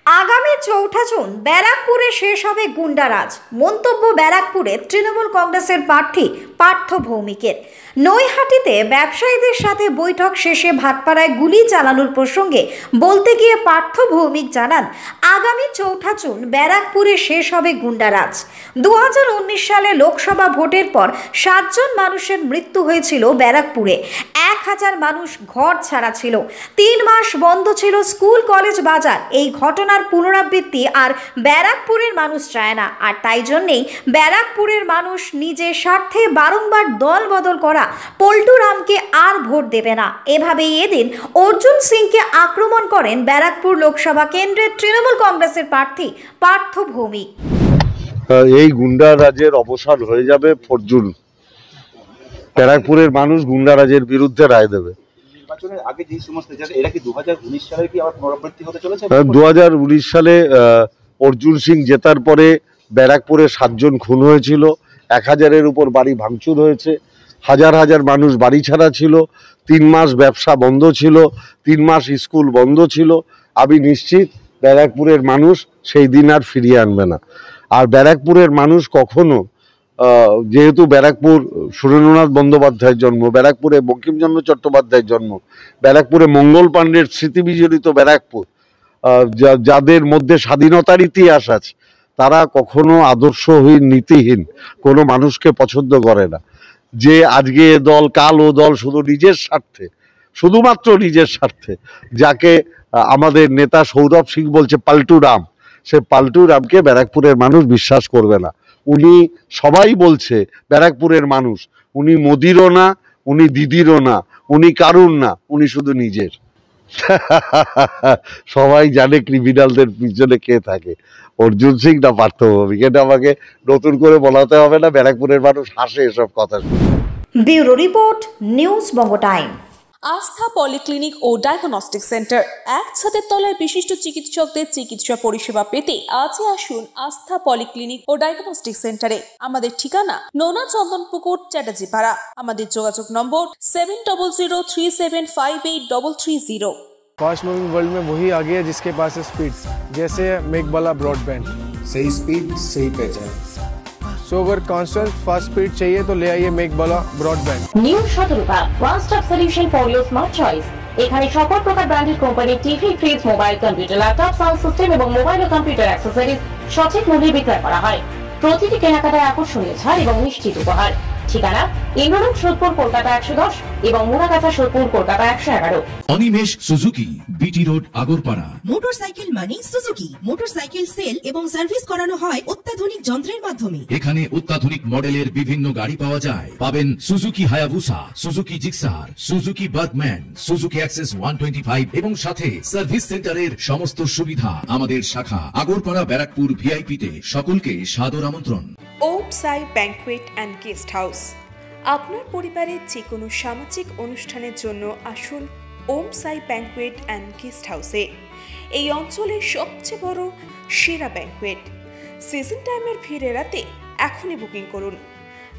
আগামী ৪ঠা জুন ব্যারাকপুরে শেষ হবে গুন্ডারাজ। মন্তব্য ব্যারাকপুরে তৃণমূল কংগ্রেসের প্রার্থী পার্থ ভৌমিকের। নৈহাটিতে ব্যবসায়ীদের সাথে বৈঠক শেষে ভাটপাড়ায় গুলি চালানোর প্রসঙ্গে বলতে গিয়ে পার্থ ভৌমিক জানান, আগামী ৪ঠা জুন ব্যারাকপুরে শেষ হবে গুন্ডারাজ। ২০১৯ সালে লোকসভা ভোটের পর ৭ জন মানুষের মৃত্যু হয়েছিল ব্যারাকপুরে। ১,০০০ মানুষ ঘর ছাড়া ছিল। ৩ মাস বন্ধ ছিল স্কুল, কলেজ, বাজার। এই ঘটনার পুনরাবৃত্তি আর ব্যারাকপুরের মানুষ চায় না। আর তাই জন্যেই ব্যারাকপুরের মানুষ নিজের স্বার্থে বারংবার দল বদল করা পল্টু রামকে আর ভোট দেবে না। এভাবেই এদিন অর্জুন সিংকে আক্রমণ করেন ব্যারাকপুর লোকসভা কেন্দ্রের তৃণমূল কংগ্রেসের প্রার্থী পার্থ ভৌমিক। এই গুন্ডারাজের অবসান হয়ে যাবে 4 জুন। ব্যারাকপুরের মানুষ গুন্ডারাজের বিরুদ্ধে রায় দেবে। নির্বাচনের আগে যে সমস্ত এরা কি 2019 সালে কি আবার পুনরাবৃত্তি হতে চলেছে? 2019 সালে অর্জুন সিং জেতার পরে ব্যারাকপুরে 7 জন খুন হয়েছিল, 1000-এর উপর বাড়ি ভাঙচুর হয়েছে, হাজার হাজার মানুষ বাড়ি ছাড়া ছিল, 3 মাস ব্যবসা বন্ধ ছিল, 3 মাস স্কুল বন্ধ ছিল। আমি নিশ্চিত ব্যারাকপুরের মানুষ সেই দিন আর ফিরিয়ে আনবে না। আর ব্যারাকপুরের মানুষ কখনো, যেহেতু ব্যারাকপুর সুরেন্দ্রনাথ বন্দ্যোপাধ্যায়ের জন্ম, ব্যারাকপুরে বঙ্কিমচন্দ্র চট্টোপাধ্যায়ের জন্ম, ব্যারাকপুরে মঙ্গল পাণ্ডের স্মৃতি বিজড়িত ব্যারাকপুর, যাদের মধ্যে স্বাধীনতার ইতিহাস আছে, তারা কখনো আদর্শহীন, নীতিহীন কোনো মানুষকে পছন্দ করে না। যে আজকে এ দল, কাল ও দল, শুধু নিজের স্বার্থে, শুধুমাত্র নিজের স্বার্থে, যাকে আমাদের নেতা সৌরভ সিং বলছে পাল্টু রাম, সে পাল্টু রামকে ব্যারাকপুরের মানুষ বিশ্বাস করবে না। উনি, সবাই বলছে ব্যারাকপুরের মানুষ, উনি মোদিরও না, উনি দিদিরও না, উনি কারুর না, উনি শুধু নিজের। সবাই জানে ক্রিমিনালদের পিছনে কে থাকে, অর্জুন সিং না পার্থ ভৌমিক। এটা আমাকে নতুন করে বলাতে হবে না, ব্যারাকপুরের মানুষ হাসে এসব কথা শুনে। ব্যুরো রিপোর্ট, নিউজ বঙ্গ টাইম। আস্থা পলিক্লিনিক ও ডায়াগনস্টিক সেন্টার, এক ছাদের তলায় বিশিষ্ট চিকিৎসকদের চিকিৎসা পরিষেবা পেতে আজই আসুন আস্থা পলিক্লিনিক ও ডায়াগনস্টিক সেন্টারে। আমাদের ঠিকানা নোনা চন্দনপুকুর, চ্যাটার্জিপাড়া। আমাদের যোগাযোগ নম্বর 7003758330। फास्ट मूविंग वर्ल्ड में वही आगे है जिसके पास है स्पीड, जैसे मेघबाला ब्रॉडबैंड। सही स्पीड, सही पहचान। सो अगर कांस्टेंट फास्ट स्पीड चाहिए तो ले आइए Meghbala broadband. New Shatarupa one stop solution for your smart choice. এখানে সকল প্রকার ব্র্যান্ডেড কোম্পানির TV, fridge, mobile, computer, laptop, sound system এবং মোবাইল ও কম্পিউটার অ্যাক্সেসরিজ সঠিক মূল্যে বিক্রয় করা হয়। প্রতিটি কেনাকাটায় আকর্ষণীয় ছাড় এবং নিশ্চিত উপহার। ঠিকানা ইন্দ্রনগর, সোদপুর, কলকাতা 110 এবং Muragachha, Sodepur, Kolkata 111। Animesh Suzuki, BT road, Agarpara. Motorcycle মানে সুজুকি। মোটরসাইকেল সেল এবং সার্ভিস করানো হয় অত্যাধুনিক যন্ত্রের মাধ্যমে। এখানে অত্যাধুনিক মডেলের বিভিন্ন গাড়ি পাওয়া যায়। পাবেন Suzuki Hayabusa, Suzuki Gixxer, Suzuki Bergman, Suzuki access 125 এবং সাথে সার্ভিস সেন্টারের সমস্ত সুবিধা। আমাদের শাখা আগরপাড়া, ব্যারাকপুর ভিআইপি তে। সকলকে সাদর আমন্ত্রণ। ওম সাই ব্যাংকুয়েট অ্যান্ড গেস্ট হাউস। আপনার পরিবারের যে কোনো সামাজিক অনুষ্ঠানের জন্য আসুন ওম সাই ব্যাংকুয়েট অ্যান্ড গেস্ট হাউসে। এই অঞ্চলের সবচেয়ে বড় সেরা ব্যাংকুয়েট। সিজন টাইমের ভিড় এড়াতে এখনই বুকিং করুন।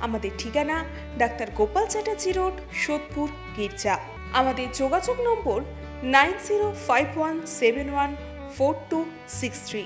আমাদের ঠিকানা ডাক্তার গোপাল চ্যাটার্জি রোড, সোদপুর, গির্জা। আমাদের যোগাযোগ নম্বর 9051714263।